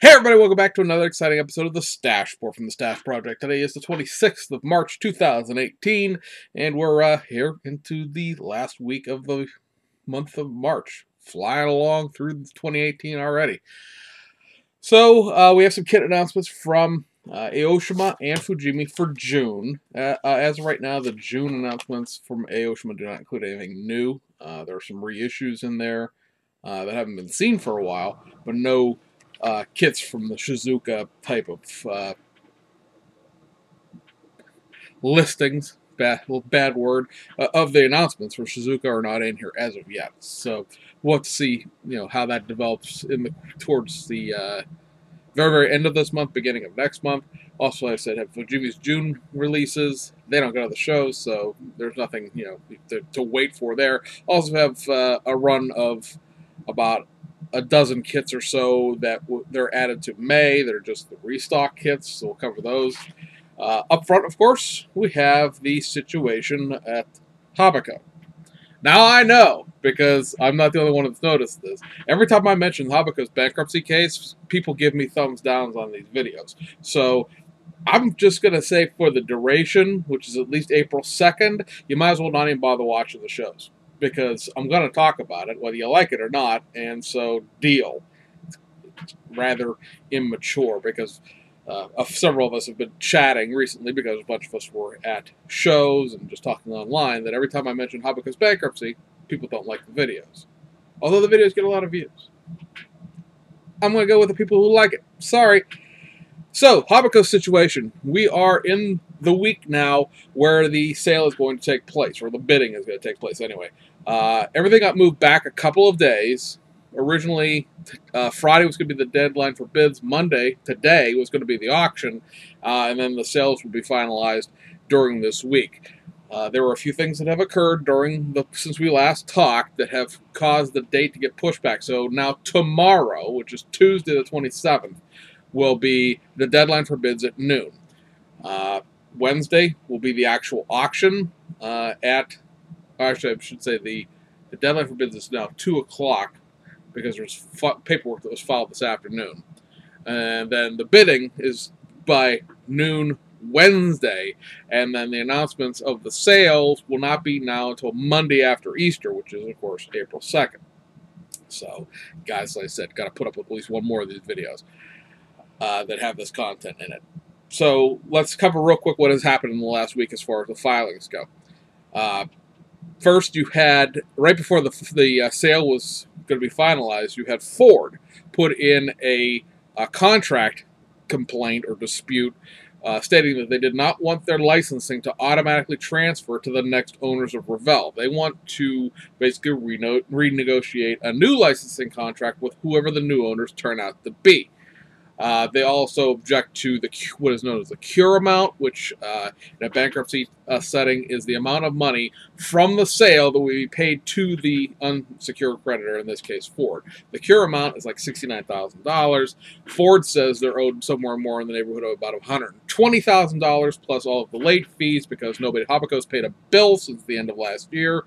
Hey everybody, welcome back to another exciting episode of the Stash Report from the Stash Project. Today is the 26th of March 2018, and we're here into the last week of the month of March. Flying along through 2018 already. So, we have some kit announcements from Aoshima and Fujimi for June. As of right now, the June announcements from Aoshima do not include anything new. There are some reissues in there that haven't been seen for a while, but no kits from the Shizuka type of listings, bad word, of the announcements for Shizuka are not in here as of yet. So we'll have to see, how that develops towards the very, very end of this month, beginning of next month. Also, like I said, have Fujimi's June releases. They don't go to the shows, so there's nothing, to wait for there. Also have a run of about a dozen kits or so that they're added to May. They're just the restock kits, so we'll cover those. Up front, of course, we have the situation at Habako. Now I know, because I'm not the only one that's noticed this. Every time I mention Habako's bankruptcy case, people give me thumbs downs on these videos. So I'm just going to say for the duration, which is at least April 2nd, you might as well not even bother watching the shows, because I'm going to talk about it, whether you like it or not, and so deal. It's rather immature, because several of us have been chatting recently, because a bunch of us were at shows and just talking online, that every time I mention Habako's bankruptcy, people don't like the videos. Although the videos get a lot of views. I'm going to go with the people who like it. Sorry. So, Habako's situation. We are in the week now where the sale is going to take place, or the bidding is going to take place anyway. Everything got moved back a couple of days. Originally, Friday was going to be the deadline for bids. Monday, today, was going to be the auction, and then the sales will be finalized during this week. There were a few things that have occurred since we last talked that have caused the date to get pushed back. So now tomorrow, which is Tuesday the 27th, will be the deadline for bids at noon. Wednesday will be the actual auction actually, I should say the deadline for bids is now 2 o'clock, because there's paperwork that was filed this afternoon. And then the bidding is by noon Wednesday, and then the announcements of the sales will not be now until Monday after Easter, which is, of course, April 2nd. So, guys, like I said, got to put up with at least one more of these videos that have this content in it. So, let's cover real quick what has happened in the last week as far as the filings go. First, you had, right before the sale was going to be finalized, you had Ford put in a contract complaint or dispute stating that they did not want their licensing to automatically transfer to the next owners of Revell. They want to basically renegotiate a new licensing contract with whoever the new owners turn out to be. They also object to what is known as the cure amount, which in a bankruptcy setting is the amount of money from the sale that will be paid to the unsecured creditor, in this case Ford. The cure amount is like $69,000. Ford says they're owed somewhere more in the neighborhood of about $120,000 plus all of the late fees, because nobody at Habako's paid a bill since the end of last year,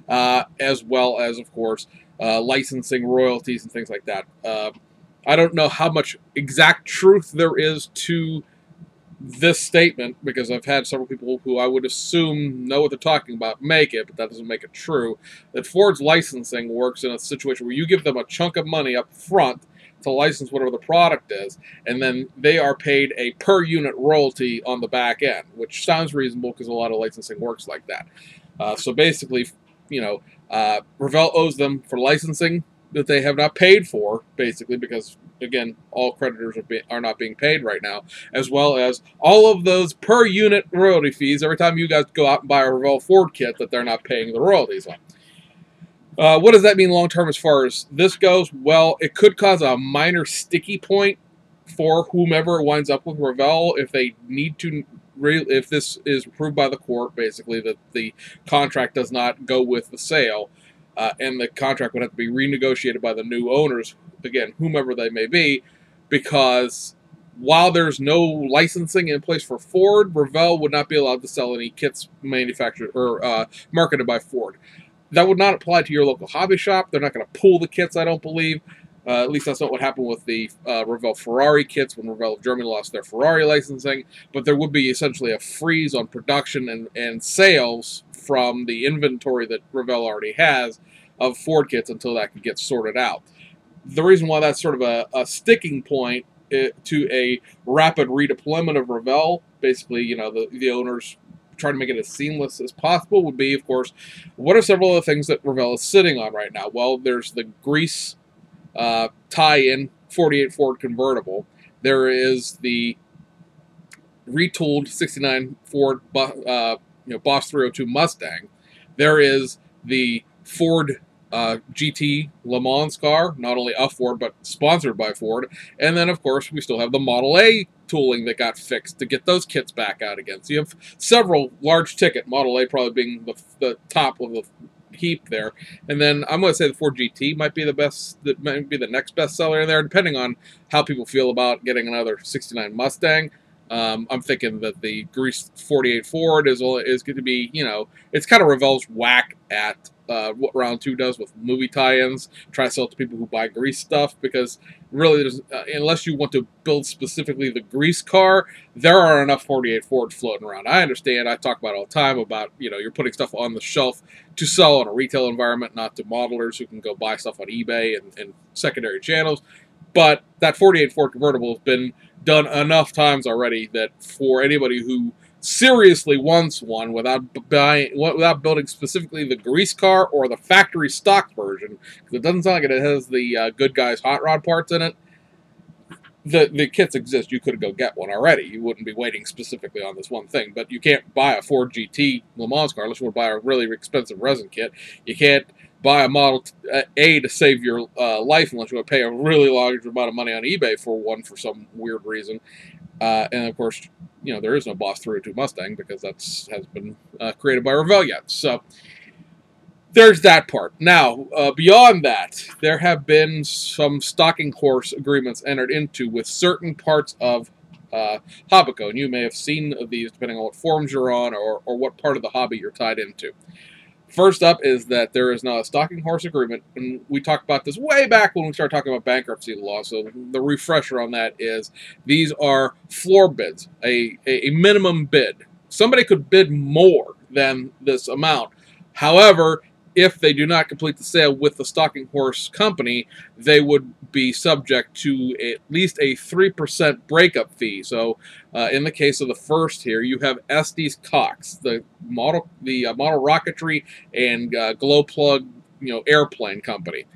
as well as, of course, licensing, royalties, and things like that. I don't know how much exact truth there is to this statement, because I've had several people who I would assume know what they're talking about make it, but that doesn't make it true. That Ford's licensing works in a situation where you give them a chunk of money up front to license whatever the product is, and then they are paid a per unit royalty on the back end, which sounds reasonable because a lot of licensing works like that. So basically, Revell owes them for licensing that they have not paid for, basically, because, again, all creditors are not being paid right now, as well as all of those per unit royalty fees every time you guys go out and buy a Revell Ford kit that they're not paying the royalties on. What does that mean long term as far as this goes? Well, it could cause a minor sticky point for whomever winds up with Revell if they need to. If this is approved by the court, basically, that the contract does not go with the sale, and the contract would have to be renegotiated by the new owners, again, whomever they may be, because while there's no licensing in place for Ford, Revell would not be allowed to sell any kits manufactured or marketed by Ford. That would not apply to your local hobby shop. They're not going to pull the kits, I don't believe. At least that's not what happened with the Revell Ferrari kits when Revell of Germany lost their Ferrari licensing. But there would be essentially a freeze on production and sales from the inventory that Revell already has of Ford kits until that could get sorted out. The reason why that's sort of a sticking point to a rapid redeployment of Revell, basically, the owners trying to make it as seamless as possible, would be, of course, what are several of the things that Revell is sitting on right now? Well, there's the Grease tie-in 48 Ford convertible. There is the retooled 69 Ford Boss 302 Mustang. There is the Ford GT Le Mans car, not only a Ford, but sponsored by Ford. And then, of course, we still have the Model A tooling that got fixed to get those kits back out again. So you have several large ticket, Model A probably being the top of the heap there. And then I'm going to say the Ford GT might be that might be the next best seller in there, depending on how people feel about getting another 69 Mustang. I'm thinking that the Grease 48 Ford is going to be, it's kind of Revell's whack at what Round 2 does with movie tie-ins, try to sell it to people who buy Grease stuff, because really, unless you want to build specifically the Grease car, there are enough 48 Fords floating around. I understand, I talk about it all the time about, you're putting stuff on the shelf to sell in a retail environment, not to modelers who can go buy stuff on eBay and secondary channels. But that 48 Ford convertible has been done enough times already that for anybody who seriously wants one without building specifically the Grease car or the factory stock version, because it doesn't sound like it has the Good Guys hot rod parts in it. The kits exist. You could go get one already. You wouldn't be waiting specifically on this one thing. But you can't buy a Ford GT Le Mans car unless you want to buy a really expensive resin kit. You can't buy a Model A to save your life unless you want to pay a really large amount of money on eBay for one for some weird reason. And of course, there is no Boss 302 Mustang because has been created by Revell yet. So there's that part. Now, beyond that, there have been some stalking horse agreements entered into with certain parts of Habaco, and you may have seen these depending on what forums you're on or what part of the hobby you're tied into. First up is that there is now a stalking horse agreement, and we talked about this way back when we started talking about bankruptcy law, so the refresher on that is these are floor bids, a minimum bid. Somebody could bid more than this amount. However, if they do not complete the sale with the stalking horse company, they would be subject to at least a 3% breakup fee. So, in the case of the first here, you have Estes Cox, the model rocketry and glow plug, airplane company,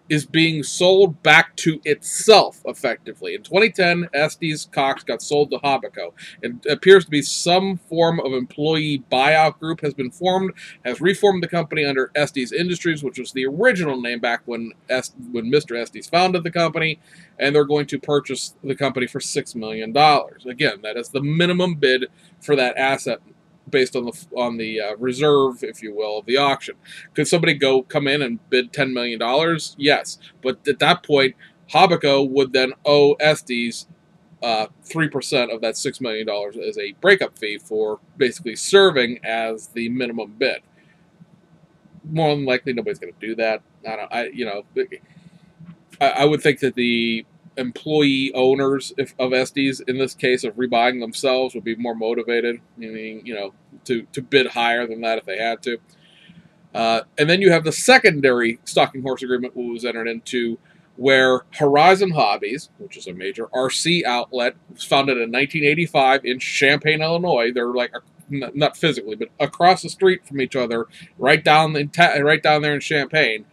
is being sold back to itself, effectively. In 2010, Estes Cox got sold to Habaco. It appears to be some form of employee buyout group has been formed, has reformed the company under Estes Industries, which was the original name back when Mr. Estes founded the company, and they're going to purchase the company for $6 million. Again, that is the minimum bid for that asset based on the reserve, if you will, of the auction. Could somebody come in and bid $10 million? Yes. But at that point, Habaco would then owe Estes 3% of that $6 million as a breakup fee for basically serving as the minimum bid. More than likely, nobody's going to do that. I would think that the employee owners of Estes, in this case of rebuying themselves, would be more motivated, meaning, to bid higher than that if they had to. And then you have the secondary stalking horse agreement that was entered into, where Horizon Hobbies, which is a major RC outlet, was founded in 1985 in Champaign, Illinois. They're like, not physically, but across the street from each other, right down there in Champaign.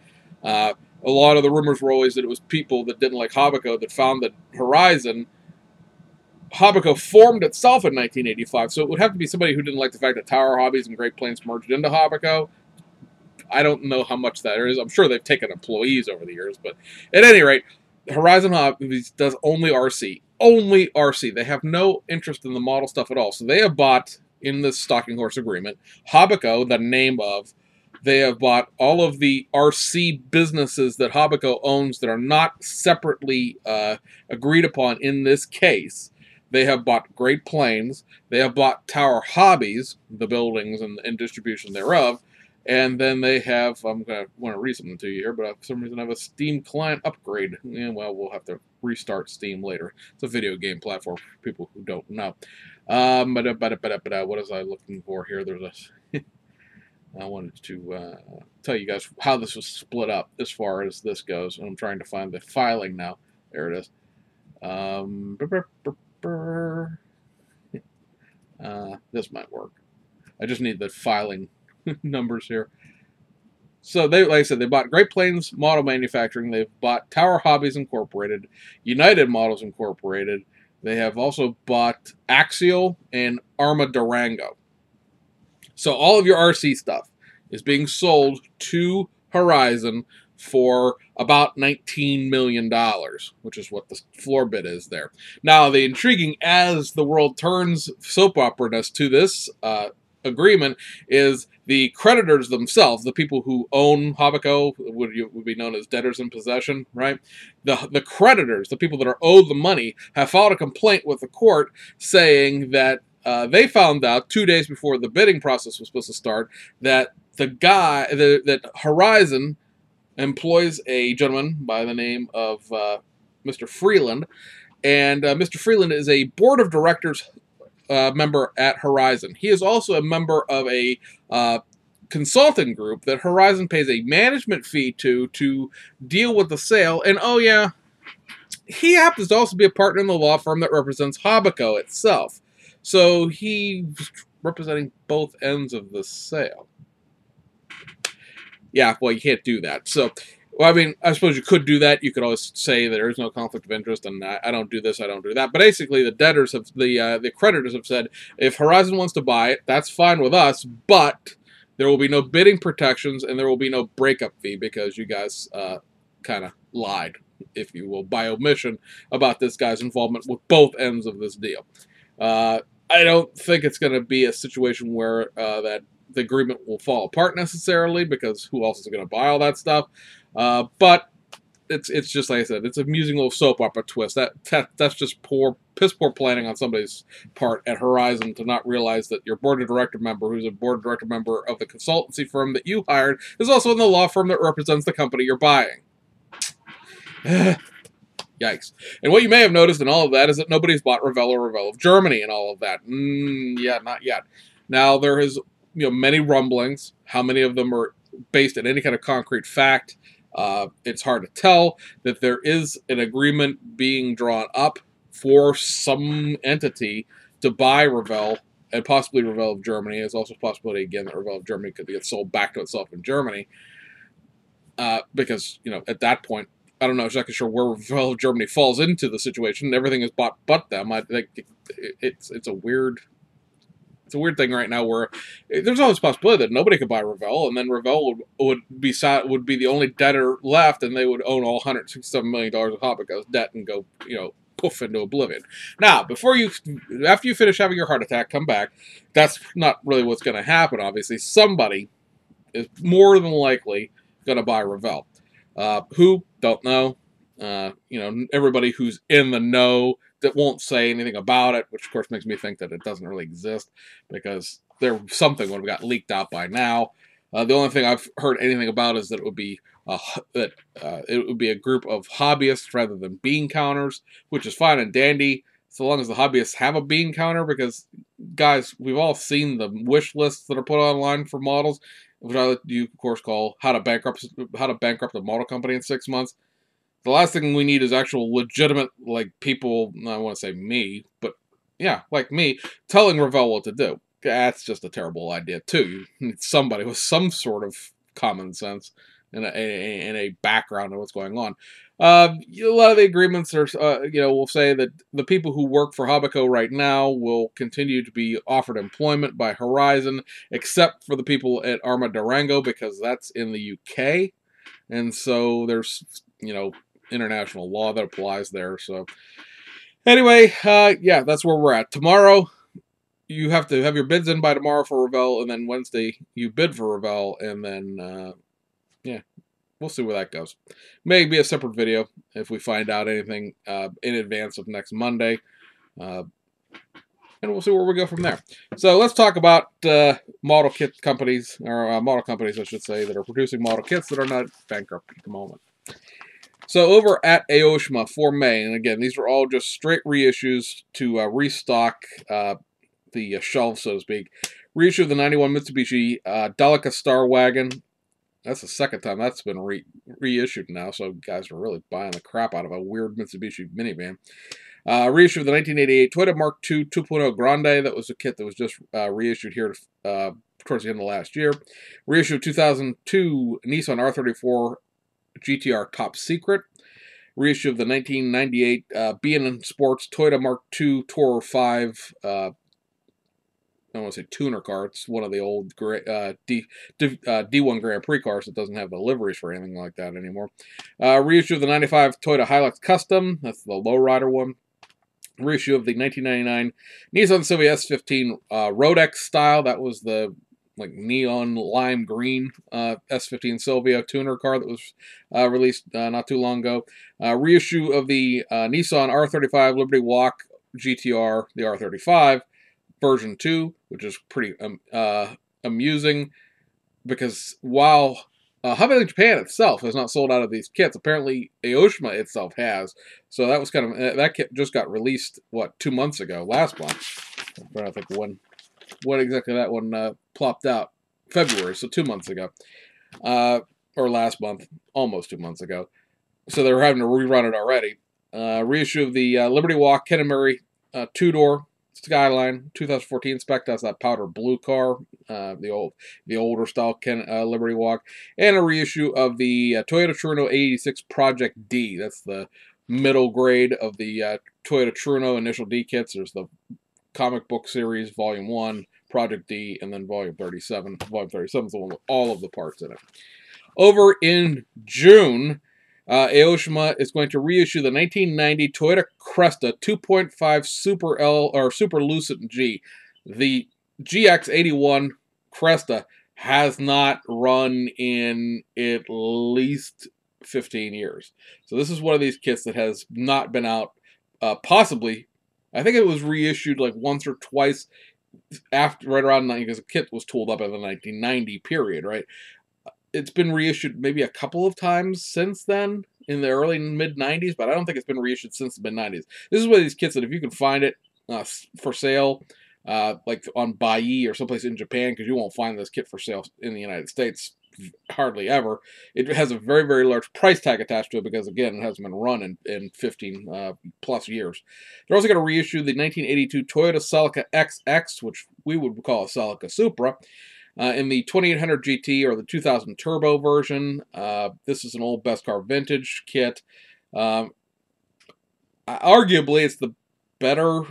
A lot of the rumors were always that it was people that didn't like Habaco that founded Horizon. Habaco formed itself in 1985, so it would have to be somebody who didn't like the fact that Tower Hobbies and Great Plains merged into Habaco. I don't know how much that is. I'm sure they've taken employees over the years, but at any rate, Horizon Hobbies does only RC. Only RC. They have no interest in the model stuff at all. So they have bought, in this stalking horse agreement, Habaco, the name of. They have bought all of the RC businesses that Habaco owns that are not separately agreed upon in this case. They have bought Great Plains. They have bought Tower Hobbies, the buildings and distribution thereof. And then they have, I'm going to want to read something to you here, but for some reason I have a Steam client upgrade. Yeah, well, we'll have to restart Steam later. It's a video game platform for people who don't know. What was I looking for here? There's a... I wanted to tell you guys how this was split up as far as this goes. I'm trying to find the filing now. There it is. This might work. I just need the filing numbers here. So they, like I said, they bought Great Plains Model Manufacturing. They've bought Tower Hobbies Incorporated, United Models Incorporated. They have also bought Axial and Arma Durango. So all of your RC stuff is being sold to Horizon for about $19 million, which is what the floor bid is there. Now, the intriguing, as the world turns soap opera-ness to this agreement, is the creditors themselves, the people who own Hobbico, would be known as debtors in possession, right? The creditors, the people that are owed the money, have filed a complaint with the court saying that they found out 2 days before the bidding process was supposed to start that that Horizon employs a gentleman by the name of Mr. Freeland, and Mr. Freeland is a board of directors member at Horizon. He is also a member of a consulting group that Horizon pays a management fee to deal with the sale, and oh yeah, he happens to also be a partner in the law firm that represents Hobbico itself. So he's representing both ends of the sale. Yeah, well, you can't do that. So, well, I mean, I suppose you could do that. You could always say there is no conflict of interest, and I don't do this, I don't do that. But basically, the debtors have, the creditors have said, if Horizon wants to buy it, that's fine with us, but there will be no bidding protections, and there will be no breakup fee because you guys kind of lied, if you will, by omission about this guy's involvement with both ends of this deal. I don't think it's going to be a situation where that the agreement will fall apart necessarily, because who else is going to buy all that stuff? But it's just like I said, it's an amusing little soap opera twist. That's just piss poor planning on somebody's part at Horizon to not realize that your board of director member, who's a board of director member of the consultancy firm that you hired, is also in the law firm that represents the company you're buying. Yikes. And what you may have noticed in all of that is that nobody's bought Revell or Revell of Germany and all of that. Yeah, not yet. Now, there is many rumblings. How many of them are based in any kind of concrete fact? It's hard to tell. That there is an agreement being drawn up for some entity to buy Revell, and possibly Revell of Germany. There's also a possibility, again, that Revell of Germany could get sold back to itself in Germany. Because, at that point, I don't know exactly sure where Revell of Germany falls into the situation. Everything is bought but them. I think it's a weird thing right now where there's always a possibility that nobody could buy Revell, and then Revell would be the only debtor left, and they would own all $167 million of Hobbico's debt and go, poof into oblivion. Now, after you finish having your heart attack, come back. That's not really what's going to happen, obviously. Somebody is more than likely going to buy Revell. Who? Don't know. Everybody who's in the know that won't say anything about it, which of course makes me think that it doesn't really exist, because something would have got leaked out by now. The only thing I've heard anything about is that it would be a group of hobbyists rather than bean counters, which is fine and dandy so long as the hobbyists have a bean counter, because guys, we've all seen the wish lists that are put online for models, which you of course call how to bankrupt a model company in 6 months. The last thing we need is actual legitimate, people, I want to say me, but yeah, like me, telling Revell what to do. That's just a terrible idea, too. You need somebody with some sort of common sense and a background of what's going on. A lot of the agreements are, will say that the people who work for Hobbico right now will continue to be offered employment by Horizon, except for the people at Arma Durango, because that's in the UK. And so there's, international law that applies there. So anyway, yeah, that's where we're at. Tomorrow, you have to have your bids in by tomorrow for Revell, and then Wednesday you bid for Revell, and then, yeah, we'll see where that goes. Maybe a separate video if we find out anything in advance of next Monday. And we'll see where we go from there. So let's talk about model kit companies, or model companies, I should say, that are producing model kits that are not bankrupt at the moment. So over at Aoshima for May, and again, these are all just straight reissues to restock the shelves, so to speak. Reissue of the 91 Mitsubishi Delica Star Wagon. That's the second time that's been reissued now, so guys are really buying the crap out of a weird Mitsubishi minivan. Reissue of the 1988 Toyota Mark II 2.0 Grande. That was a kit that was just reissued here towards the end of last year. Reissue of 2002 Nissan R34 GTR Top Secret. Reissue of the 1998 B&N Sports Toyota Mark II Tourer 5 I don't want to say tuner car. It's one of the old D1 Grand Prix cars that doesn't have the liveries for anything like that anymore. Reissue of the 95 Toyota Hilux Custom. That's the lowrider one. Reissue of the 1999 Nissan Silvia S15 Rodex style. That was the like neon lime green S15 Silvia tuner car that was released not too long ago. Reissue of the Nissan R35 Liberty Walk GTR, the R35. Version 2, which is pretty amusing, because while Hobbyland Japan itself has not sold out of these kits, apparently Aoshima itself has. So that was kind of that kit just got released 2 months ago, last month. I'm trying to think when exactly that one plopped out. February, so 2 months ago, or last month, almost 2 months ago. So they were having to rerun it already. Reissue of the Liberty Walk Ken and Murray two-door Skyline 2014 spec. That's that powder blue car, the older style Liberty Walk, and a reissue of the Toyota Truno 86 Project D. That's the middle grade of the Toyota Truno initial D kits. There's the comic book series, Volume 1, Project D, and then Volume 37. Volume 37 is the one with all of the parts in it. Over in June, Aoshima is going to reissue the 1990 Toyota Cresta 2.5 Super L or Super Lucid G. The GX81 Cresta has not run in at least 15 years. So this is one of these kits that has not been out. Possibly, I think it was reissued like once or twice after, right around 90, because the kit was tooled up in the 1990 period, right? It's been reissued maybe a couple of times since then, in the early mid-90s, but I don't think it's been reissued since the mid-90s. This is one of these kits that if you can find it for sale, like on Buyee or someplace in Japan, because you won't find this kit for sale in the United States hardly ever. It has a very, very large price tag attached to it because, again, it hasn't been run in 15 plus years. They're also going to reissue the 1982 Toyota Celica XX, which we would call a Celica Supra, in the 2800 GT or the 2000 Turbo version. This is an old Best Car Vintage kit. Arguably, it's the better.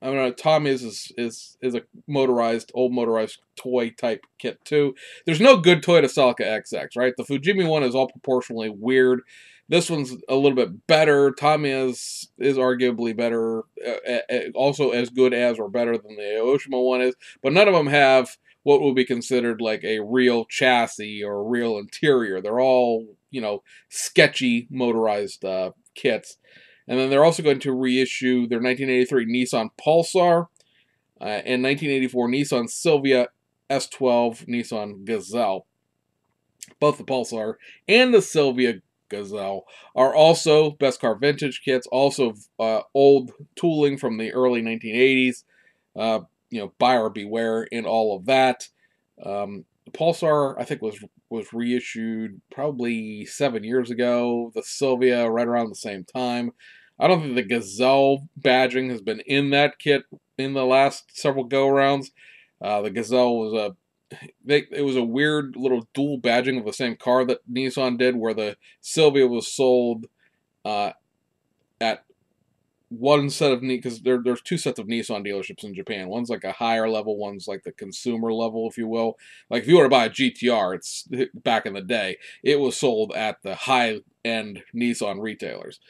I mean, Tom is a old motorized toy type kit too. There's no good Toyota Celica XX, right? The Fujimi one is all proportionally weird. This one's a little bit better. Tamiya is arguably better, also as good as or better than the Aoshima one is, but none of them have what would be considered like a real chassis or a real interior. They're all, sketchy motorized kits. And then they're also going to reissue their 1983 Nissan Pulsar and 1984 Nissan Silvia S12 Nissan Gazelle. Both the Pulsar and the Silvia Gazelle are also Best Car Vintage kits, also old tooling from the early 1980s. Buyer beware in all of that. The Pulsar, I think, was reissued probably 7 years ago. The Silvia right around the same time. I don't think the Gazelle badging has been in that kit in the last several go-rounds. The Gazelle was it was a weird little dual badging of the same car that Nissan did, where the Silvia was sold at one set of because there's two sets of Nissan dealerships in Japan. One's like a higher level, one's like the consumer level, if you will. Like if you were to buy a GTR, it's back in the day, it was sold at the high-end Nissan retailers.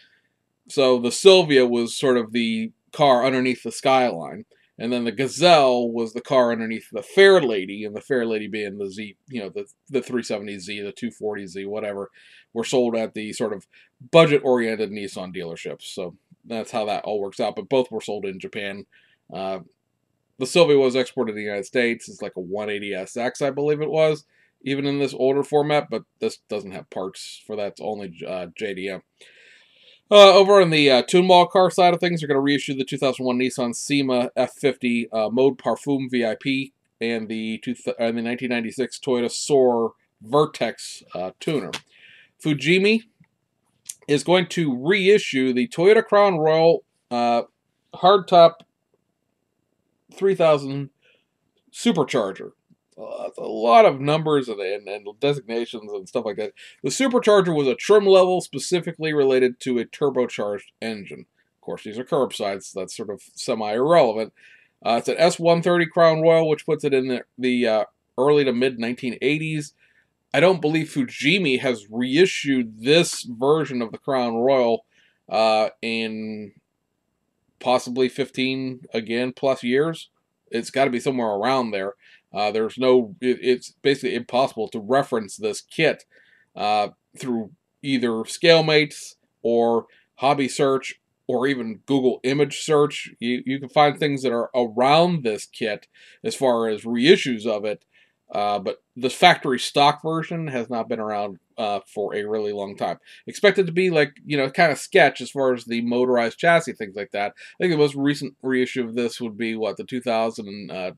So the Silvia was sort of the car underneath the Skyline, and then the Gazelle was the car underneath the Fairlady, and the Fairlady being the Z, the 370Z, the 240Z, whatever, were sold at the sort of budget-oriented Nissan dealerships. So that's how that all works out. But both were sold in Japan The Sylvia was exported to the United States. It's like a 180SX, I believe it was, even in this older format, but this doesn't have parts for that. It's only JDM. Over on the Tuneball car side of things, they're going to reissue the 2001 Nissan SEMA F50 Mode Parfum VIP and the 1996 Toyota Soar Vertex tuner. Fujimi is going to reissue the Toyota Crown Royal hardtop 3000 Supercharger. It's a lot of numbers and designations and stuff like that. The Supercharger was a trim level specifically related to a turbocharged engine. Of course, these are curbsides, so that's sort of semi-irrelevant. It's an S130 Crown Royal, which puts it in the early to mid-1980s. I don't believe Fujimi has reissued this version of the Crown Royal in possibly 15, again, plus years. It's got to be somewhere around there. There's no, it's basically impossible to reference this kit through either ScaleMates or Hobby Search or even Google Image Search. You can find things that are around this kit as far as reissues of it, but the factory stock version has not been around for a really long time. Expected to be like, kind of sketch as far as the motorized chassis, things like that. I think the most recent reissue of this would be, the 2000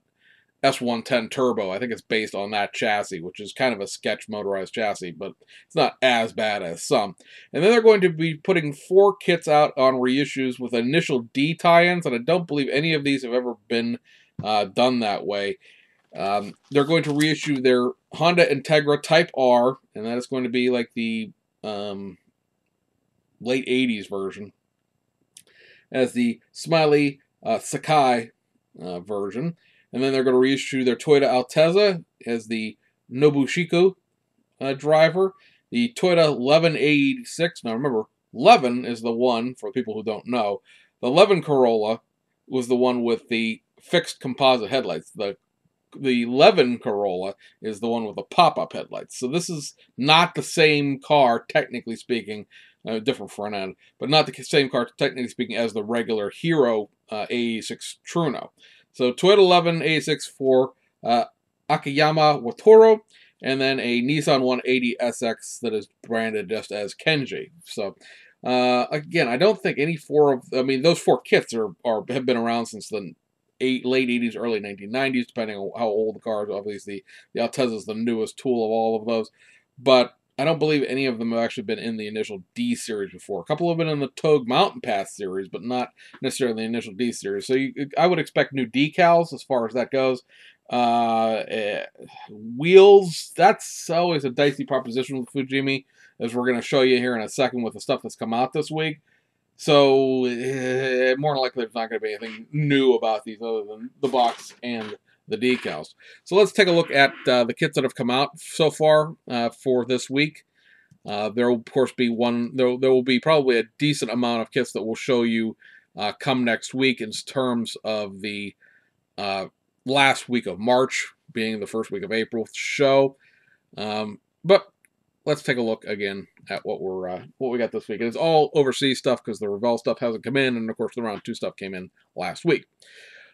S110 Turbo. I think it's based on that chassis, which is kind of a sketch motorized chassis, but it's not as bad as some. And then they're going to be putting 4 kits out on reissues with initial D tie-ins, and I don't believe any of these have ever been done that way. They're going to reissue their Honda Integra Type R, and that is going to be like the late 80s version, as the Smiley Sakai version. And then they're going to reissue their Toyota Altezza as the Nobushiko driver. The Toyota 11A86. Now remember, 11 is the one, for people who don't know. The 11 Corolla was the one with the fixed composite headlights. The 11 Corolla is the one with the pop-up headlights. So this is not the same car, technically speaking, different front end, but not the same car, technically speaking, as the regular Hero A86 Truno. So Toyota 11 A6 for Akiyama Watoro, and then a Nissan 180 SX that is branded just as Kenji. So again, I don't think any 4 of, those 4 kits have been around since the late 80s, early 1990s, depending on how old the car is. Obviously, the Altezza is the newest tool of all of those, but I don't believe any of them have actually been in the initial D series before. A couple have been in the Togue Mountain Pass series, but not necessarily the initial D series. So I would expect new decals as far as that goes. Wheels, that's always a dicey proposition with Fujimi, as we're going to show you here in a second with the stuff that's come out this week. So more than likely there's not going to be anything new about these other than the box and the decals. So let's take a look at the kits that have come out so far for this week. There will, of course, be there will be probably a decent amount of kits that we'll show you come next week in terms of the last week of March being the first week of April show. But let's take a look again at what we got this week. And it's all overseas stuff because the Revell stuff hasn't come in, and of course the Round 2 stuff came in last week.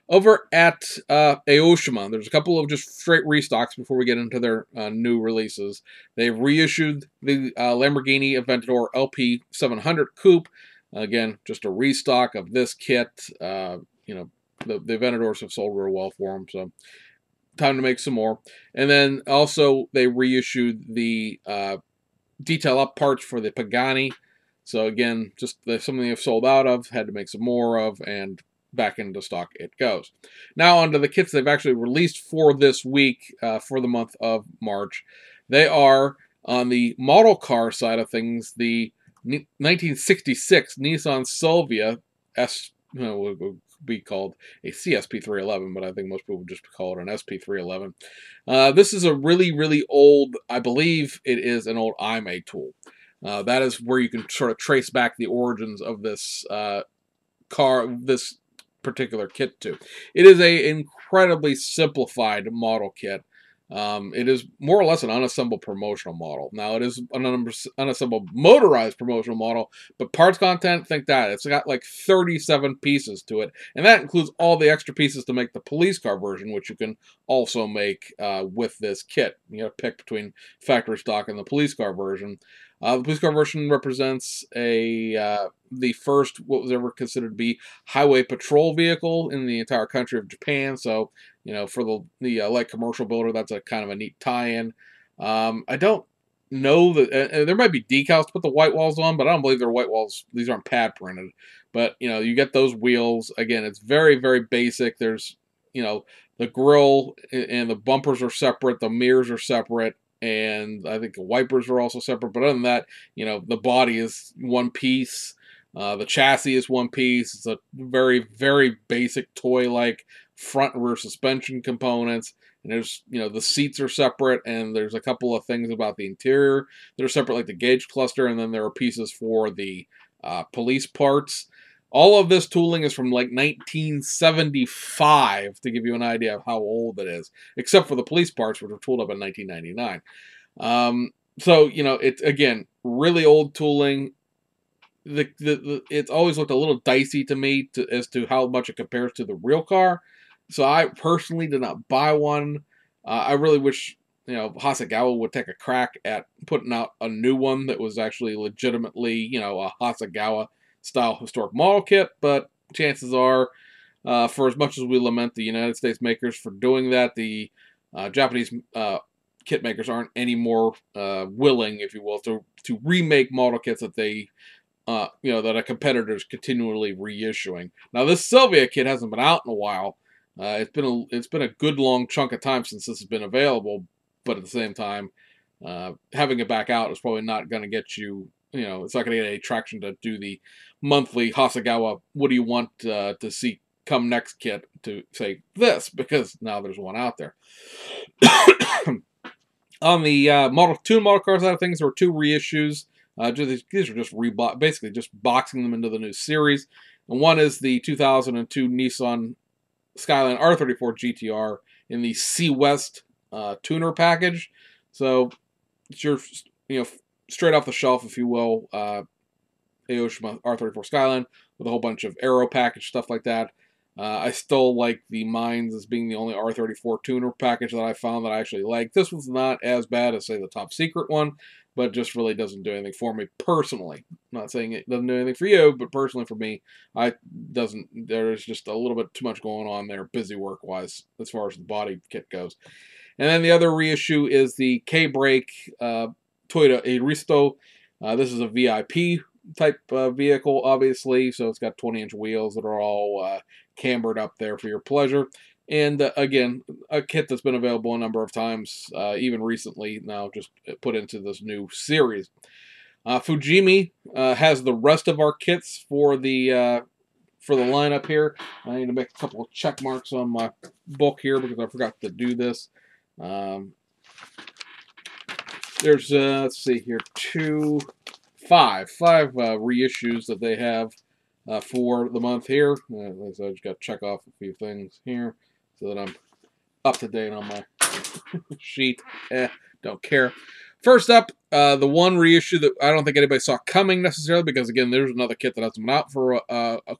Over at Aoshima, there's a couple of just straight restocks before we get into their new releases. They've reissued the Lamborghini Aventador LP700 Coupe. Again, just a restock of this kit. The Aventadors have sold real well for them, so time to make some more. And then also they reissued the detail up parts for the Pagani. So again, just something they've sold out of, had to make some more of, and back into stock it goes. Now onto the kits they've actually released for this week, for the month of March. They are, on the model car side of things, the 1966 Nissan Silvia would be called a CSP311, but I think most people would just call it an SP311. This is a really, really old, I believe it is an old IMA tool. That is where you can sort of trace back the origins of this this particular kit to. It is a incredibly simplified model kit. It is more or less an unassembled promotional model. Now, it is an unassembled motorized promotional model, but parts content, think that. It's got like 37 pieces to it, and that includes all the extra pieces to make the police car version, which you can also make with this kit. You gotta pick between factory stock and the police car version. The police car version represents the first what was ever considered to be highway patrol vehicle in the entire country of Japan. So, you know, for the light commercial builder, that's a kind of a neat tie-in. I don't know that there might be decals to put the white walls on, but I don't believe they're white walls. These aren't pad printed. But you know, you get those wheels. Again, it's very, very basic. There's, you know, the grille and the bumpers are separate. The mirrors are separate. And I think the wipers are also separate. But other than that, you know, the body is one piece. The chassis is one piece. It's a very, very basic toy-like front and rear suspension components. And there's, you know, the seats are separate, and there's a couple of things about the interior that are separate, like the gauge cluster, and then there are pieces for the police parts. All of this tooling is from like 1975, to give you an idea of how old it is, except for the police parts, which were tooled up in 1999. So, you know, it's, again, really old tooling. It's always looked a little dicey to me as to how much it compares to the real car. So I personally did not buy one. I really wish, you know, Hasegawa would take a crack at putting out a new one that was actually legitimately, you know, a Hasegawa style historic model kit, but chances are, for as much as we lament the United States makers for doing that, the Japanese kit makers aren't any more willing, if you will, to remake model kits that they, you know, that a competitor is continually reissuing. Now, this Sylvia kit hasn't been out in a while. It's been a good long chunk of time since this has been available, but at the same time, having it back out is probably not going to get you. You know, it's not going to get any traction to do the monthly Hasegawa, what do you want to see come next kit to say this, because now there's one out there. On the model car side of things, there were two reissues. These are just basically just boxing them into the new series. And one is the 2002 Nissan Skyline R34 GTR in the C West tuner package. So it's your, you know, straight off the shelf, if you will, Aoshima R34 Skyline with a whole bunch of aero package stuff like that. I still like the Mines as being the only R34 tuner package that I found that I actually like. This one's not as bad as, say, the Top Secret one, but it just really doesn't do anything for me personally. I'm not saying it doesn't do anything for you, but personally for me, there's just a little bit too much going on there, busy work-wise, as far as the body kit goes. And then the other reissue is the K-Brake Toyota Aristo. This is a VIP type vehicle, obviously, so it's got 20-inch wheels that are all cambered up there for your pleasure. And again, a kit that's been available a number of times, even recently, now just put into this new series. Fujimi has the rest of our kits for the lineup here. I need to make a couple of check marks on my book here because I forgot to do this. There's let's see here, five reissues that they have for the month here. So I just got to check off a few things here so that I'm up to date on my sheet. Don't care. First up, the one reissue that I don't think anybody saw coming necessarily, because again, there's another kit that hasn't been out for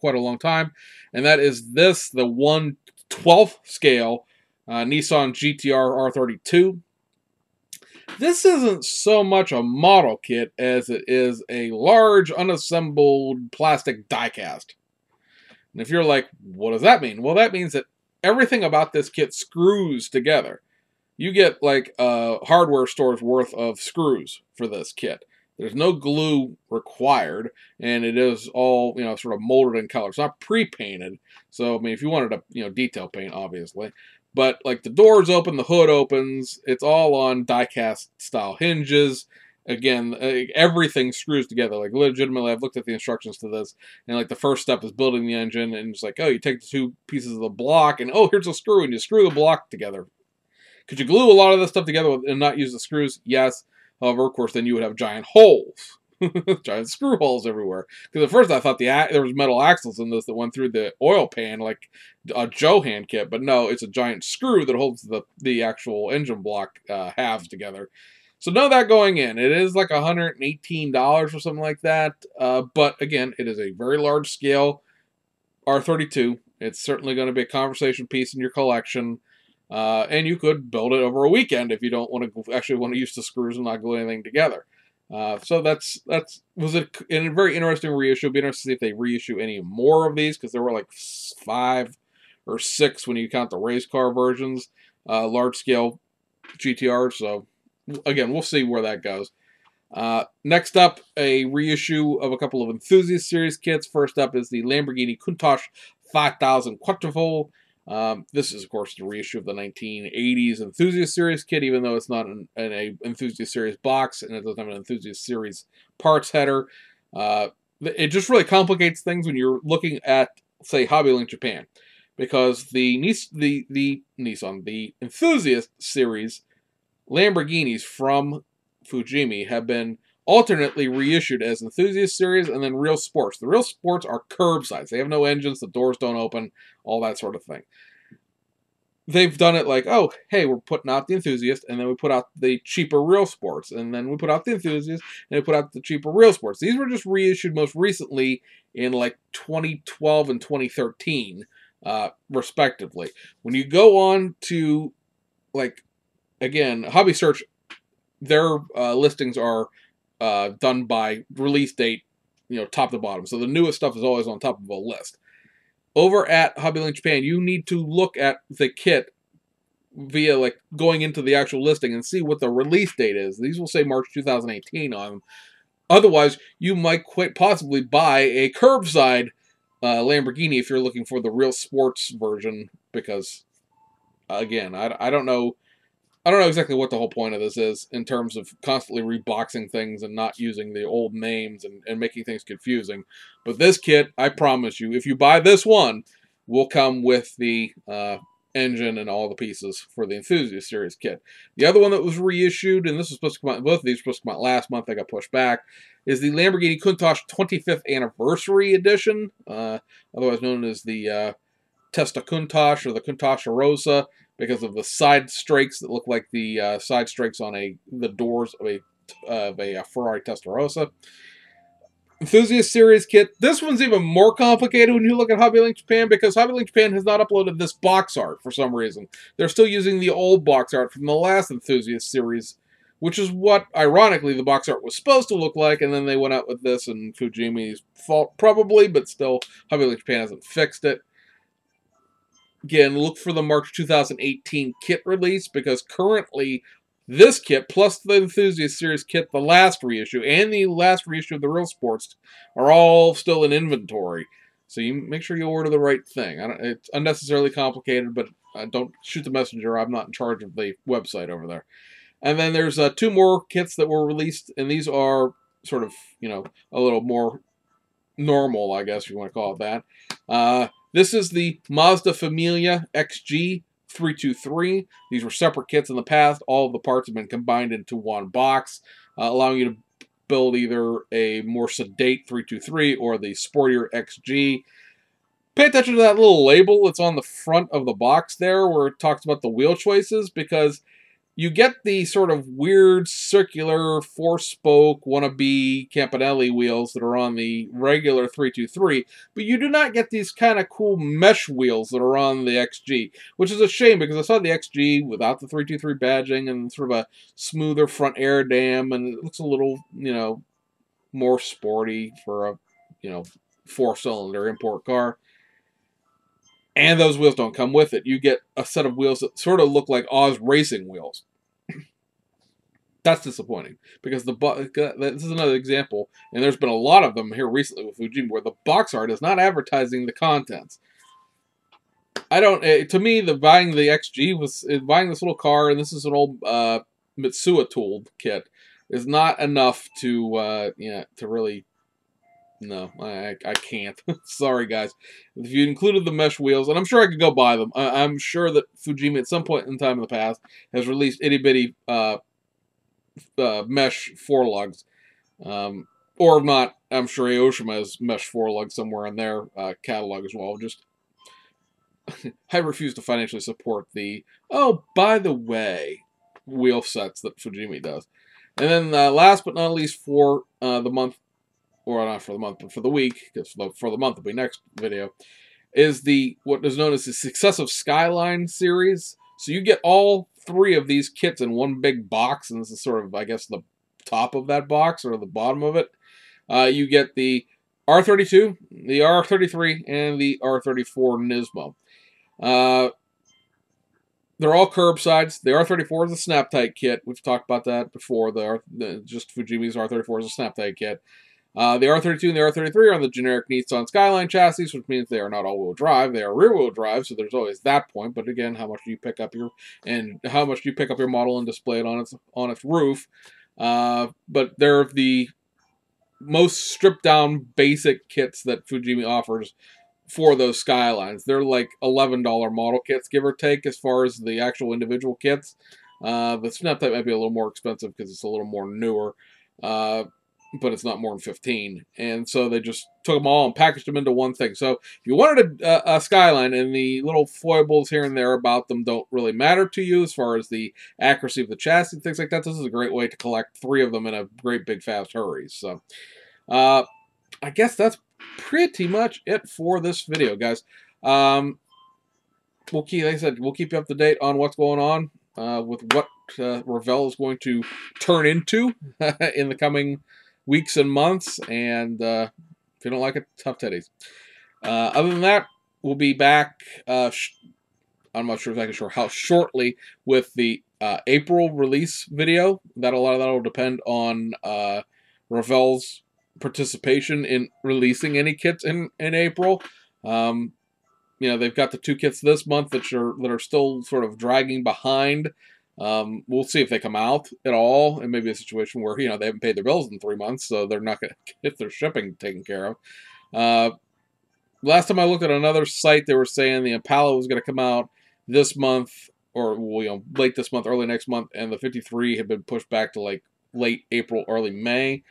quite a long time, and that is this, the 1/12 scale Nissan GTR R32. This isn't so much a model kit as it is a large unassembled plastic diecast. And if you're like, what does that mean? Well, that means that everything about this kit screws together. You get like a hardware store's worth of screws for this kit. There's no glue required, and it is all, you know, sort of molded in color. It's not pre-painted. So, I mean, if you wanted to, you know, detail paint, obviously. But, like, the doors open, the hood opens. It's all on die-cast-style hinges. Again, everything screws together. Like, legitimately, I've looked at the instructions to this, and, like, the first step is building the engine, and it's like, oh, you take the two pieces of the block, and, oh, here's a screw, and you screw the block together. Could you glue a lot of this stuff together and not use the screws? Yes. However, of course, then you would have giant holes. giant screw holes everywhere. Because at first I thought there was metal axles in this that went through the oil pan like a Johan kit, but no, it's a giant screw that holds the actual engine block halves together. So know that going in. It is like $118 or something like that. But again, it is a very large scale R32. It's certainly going to be a conversation piece in your collection. And you could build it over a weekend if you don't want to actually want to use the screws and not glue anything together. So that was a very interesting reissue. It'll be interesting to see if they reissue any more of these, because there were like 5 or 6 when you count the race car versions, large scale GTRs. So again, we'll see where that goes. Next up, a reissue of a couple of Enthusiast Series kits. First up is the Lamborghini Countach 5000 Quattrofoil. This is, of course, the reissue of the 1980s Enthusiast Series kit, even though it's not in a Enthusiast Series box, and it doesn't have an Enthusiast Series parts header. It just really complicates things when you're looking at, say, HobbyLink Japan, because the Enthusiast Series Lamborghinis from Fujimi have been alternately reissued as Enthusiast Series and then Real Sports. The Real Sports are curbsides. They have no engines, the doors don't open, all that sort of thing. They've done it like, oh, hey, we're putting out the Enthusiast, and then we put out the cheaper Real Sports, and then we put out the Enthusiast, and we put out the cheaper Real Sports. These were just reissued most recently in like 2012 and 2013, respectively. When you go on to, like, again, Hobby Search, their listings are done by release date, top to bottom. So the newest stuff is always on top of a list. Over at HobbyLink Japan, you need to look at the kit via like going into the actual listing and see what the release date is. These will say March 2018 on them. Otherwise, you might quite possibly buy a curbside Lamborghini if you're looking for the Real Sports version, because again, I don't know. I don't know exactly what the whole point of this is in terms of constantly reboxing things and not using the old names and making things confusing. But this kit, I promise you, if you buy this one, will come with the engine and all the pieces for the Enthusiast Series kit. The other one that was reissued, and this was supposed to come out, both of these were supposed to come out last month, they got pushed back, is the Lamborghini Countach 25th Anniversary Edition, otherwise known as the Testa Countach or the Countach Rosa, because of the side strakes that look like the side strakes on the doors of a Ferrari Testarossa. Enthusiast Series kit. This one's even more complicated when you look at HobbyLink Japan, because HobbyLink Japan has not uploaded this box art for some reason. They're still using the old box art from the last Enthusiast Series, which is what, ironically, the box art was supposed to look like, and then they went out with this, and Fujimi's fault probably, but still, HobbyLink Japan hasn't fixed it. Again, look for the March 2018 kit release, because currently this kit, plus the Enthusiast Series kit, the last reissue, and the last reissue of the Real Sports, are all still in inventory. So you make sure you order the right thing. It's unnecessarily complicated, but don't shoot the messenger. I'm not in charge of the website over there. And then there's 2 more kits that were released, and these are sort of, a little more normal, I guess you want to call it that. This is the Mazda Familia XG 323. These were separate kits in the past. All of the parts have been combined into one box, allowing you to build either a more sedate 323 or the sportier XG. Pay attention to that little label that's on the front of the box there, where it talks about the wheel choices, because you get the sort of weird circular 4-spoke wannabe Campanelli wheels that are on the regular 323, but you do not get these kind of cool mesh wheels that are on the XG, which is a shame, because I saw the XG without the 323 badging and sort of a smoother front air dam, and it looks a little, more sporty for a, 4-cylinder import car. And those wheels don't come with it. You get a set of wheels that sort of look like Oz Racing wheels. That's disappointing, because this is another example, and there's been a lot of them here recently with Fujimi, where the box art is not advertising the contents. To me, buying the XG was buying this little car, and this is an old Mitsuya tooled kit, is not enough to really. No, I can't. Sorry, guys. If you included the mesh wheels, and I'm sure I could go buy them. I'm sure that Fujimi at some point in time in the past has released itty-bitty mesh forelugs. Or if not, I'm sure Aoshima has mesh forelug somewhere in their catalog as well. Just I refuse to financially support the, oh, by the way, wheel sets that Fujimi does. And then last but not least for the month, or not for the month, but for the week, because for the month will be next video, is the what is known as the Successive Skyline series. So you get all 3 of these kits in one big box, and this is sort of, I guess, the top of that box, or the bottom of it. You get the R32, the R33, and the R34 Nismo. They're all curbsides. The R34 is a snap-tight kit. We've talked about that before. Just Fujimi's R34 is a snap-tight kit. The R32 and the R33 are on the generic Nissan Skyline chassis, which means they are not all-wheel drive. They are rear-wheel drive, so there's always that point. But again, how much do you pick up your model and display it on its roof? But they're the most stripped-down basic kits that Fujimi offers for those Skylines. They're like $11 model kits, give or take, as far as the actual individual kits. The snap-type might be a little more expensive because it's a little more newer, but it's not more than 15. And so they just took them all and packaged them into one thing. So if you wanted a Skyline, and the little foibles here and there about them don't really matter to you as far as the accuracy of the chassis and things like that, this is a great way to collect 3 of them in a great big fast hurry. So I guess that's pretty much it for this video, guys. Like I said, we'll keep you up to date on what's going on with what Revell is going to turn into in the coming weeks and months. And if you don't like it, tough titties. Other than that, we'll be back. I'm not sure exactly how shortly with the April release video. A lot of that will depend on Revell's participation in releasing any kits in April. You know, they've got the 2 kits this month that are still sort of dragging behind. We'll see if they come out at all. It may be a situation where, you know, they haven't paid their bills in 3 months, so they're not going to get their shipping taken care of. Last time I looked at another site, they were saying the Impala was going to come out this month, or, you know, late this month, early next month, and the 53 had been pushed back to like late April, early May.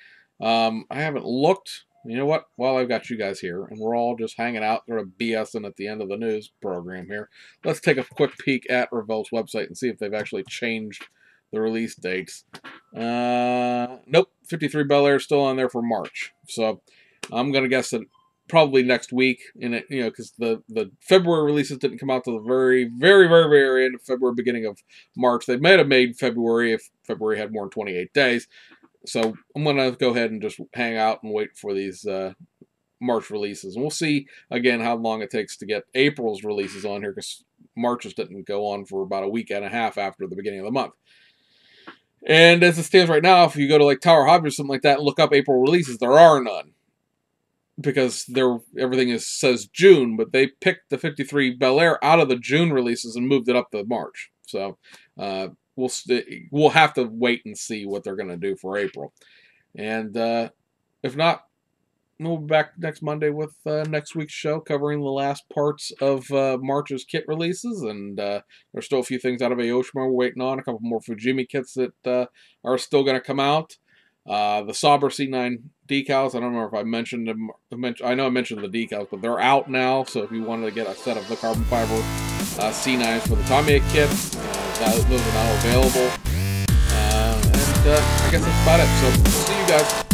I haven't looked. You know what? While I've got you guys here, and we're all just hanging out, sort of BSing at the end of the news program here, let's take a quick peek at Revell's website and see if they've actually changed the release dates. Nope, 53 Bel Air is still on there for March. So I'm going to guess that probably next week, in it, you know, because the February releases didn't come out till the very, very, very, very end of February, beginning of March. They might have made February if February had more than 28 days. So I'm going to go ahead and just hang out and wait for these March releases. And we'll see, again, how long it takes to get April's releases on here, because March's didn't go on for about a week and a half after the beginning of the month. And as it stands right now, if you go to like Tower Hobby or something like that and look up April releases, there are none. Because everything says June, but they picked the 53 Bel Air out of the June releases and moved it up to March. So we'll have to wait and see what they're going to do for April. And if not, we'll be back next Monday with next week's show, covering the last parts of March's kit releases. And there's still a few things out of Aoshima we're waiting on. A couple more Fujimi kits that are still going to come out. The Sauber C9 decals, I don't remember if I mentioned them. I know I mentioned the decals, but they're out now. So if you wanted to get a set of the carbon fiber C9s for the Tamiya kit, those are now available. And I guess that's about it. So see you guys.